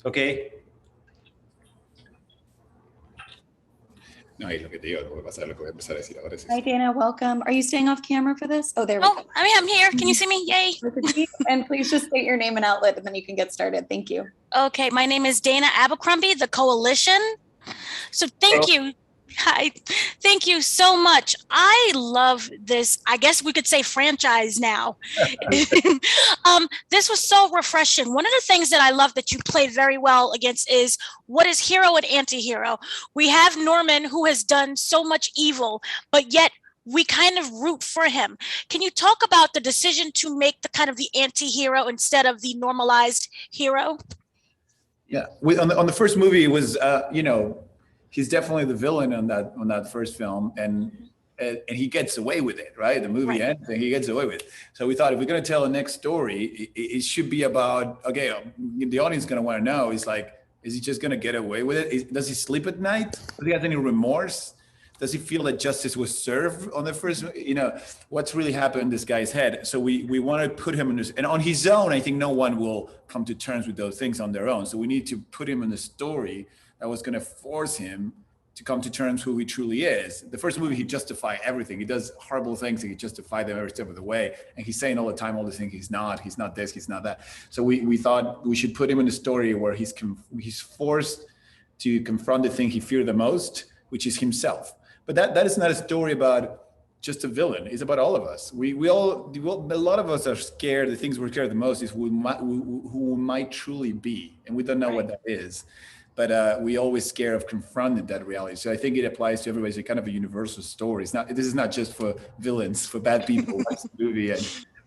Okay. No, y lo que te digo, lo que pasa, lo que voy a empezar a decir ahora es Hi, eso. Dana. Welcome. Are you staying off camera for this? Oh, there we Oh, go. I'm here. Can you see me? Yay. And please just state your name and outlet, and then you can get started. Thank you. Okay, my name is Dana Abercrombie, the Coalition. So thank you. Hi, thank you so much. I love this, I guess we could say franchise now. This was so refreshing. One of the things that I love that you played very well against is what is hero and anti-hero. We have Norman, who has done so much evil, but yet we kind of root for him. Can you talk about the decision to make the kind of the anti-hero instead of the normalized hero? Yeah, on the first movie, it was he's definitely the villain on that first film, and he gets away with it, right? The movie ends and he gets away with it. So we thought if we're going to tell a next story, it should be about, okay, the audience is going to want to know, is he just going to get away with it? Does he sleep at night? Does he have any remorse? Does he feel that justice was served on the first, what's really happened in this guy's head? So we want to put him in this, and on his own, I think no one will come to terms with those things on their own. So we need to put him in a story that was going to force him to come to terms who he truly is. The first movie, he justified everything. He does horrible things and he justified them every step of the way. And he's saying all the time, all the things he's not this, he's not that. So we thought we should put him in a story where he's forced to confront the thing he feared the most, which is himself. But that is not a story about just a villain. It's about all of us. A lot of us are scared. The things we're scared the most is who we might truly be. And we don't know what that is. But we always scared of confronting that reality. So I think it applies to everybody. It's kind of a universal story. This is not just for villains, for bad people. Watch the movie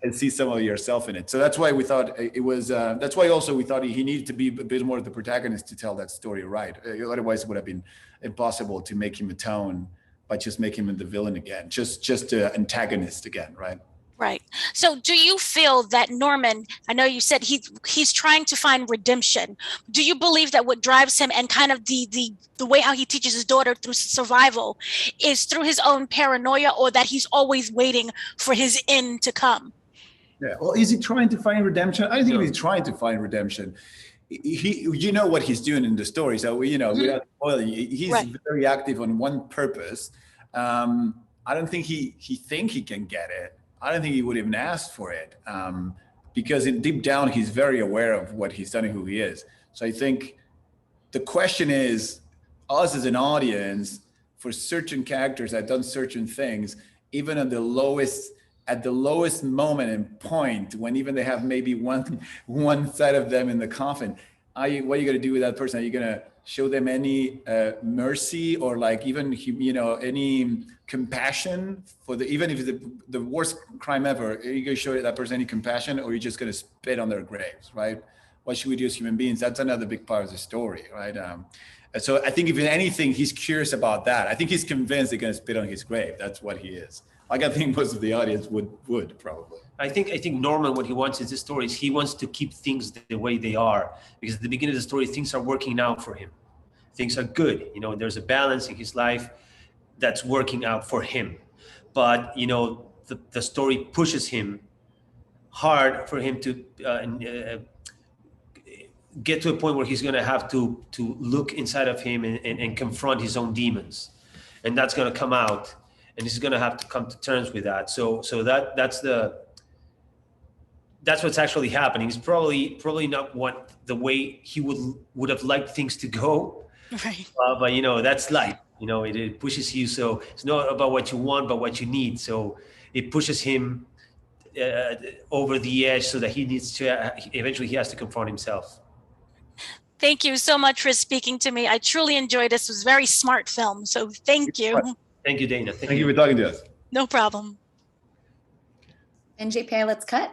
and see some of yourself in it. So that's why we thought it was. That's why also we thought he needed to be a bit more of the protagonist to tell that story right. Otherwise, it would have been impossible to make him atone by just making him the villain again, just an antagonist again, right? Right. So do you feel that Norman, I know you said he's trying to find redemption. Do you believe that what drives him and kind of the way how he teaches his daughter through survival is through his own paranoia, or that he's always waiting for his end to come? Yeah. Well, is he trying to find redemption? I think he's trying to find redemption. You know what he's doing in the story. So, without spoiling, he's very active on one purpose. I don't think he can get it. I don't think he would even ask for it, because deep down, he's very aware of what he's done and who he is. So I think the question is, us as an audience, for certain characters that have done certain things, even at the lowest moment and point, when even they have maybe one side of them in the coffin, what are you going to do with that person? Are you going to show them any mercy, or even any compassion for even if it's the worst crime ever? Are you going to show that person any compassion, or are you just going to spit on their graves, right? What should we do as human beings? That's another big part of the story, right? So I think if anything, he's curious about that. I think he's convinced they're going to spit on his grave. That's what he is. Like, I think most of the audience would probably. I think Norman, what he wants in this story is he wants to keep things the way they are, because at the beginning of the story, things are working out for him. Things are good. There's a balance in his life that's working out for him. But, the story pushes him hard for him to get to a point where he's going to have to look inside of him and confront his own demons. And that's going to come out, and he's going to have to come to terms with that. So that's what's actually happening. It's probably not the way he would have liked things to go. Right. But that's life. It pushes you. So it's not about what you want, but what you need. So it pushes him over the edge, so that he needs to eventually he has to confront himself. Thank you so much for speaking to me. I truly enjoyed this. It was a very smart film. So thank you. Thank you, Dana. Thank you for talking to us. No problem. NJPI, let's cut.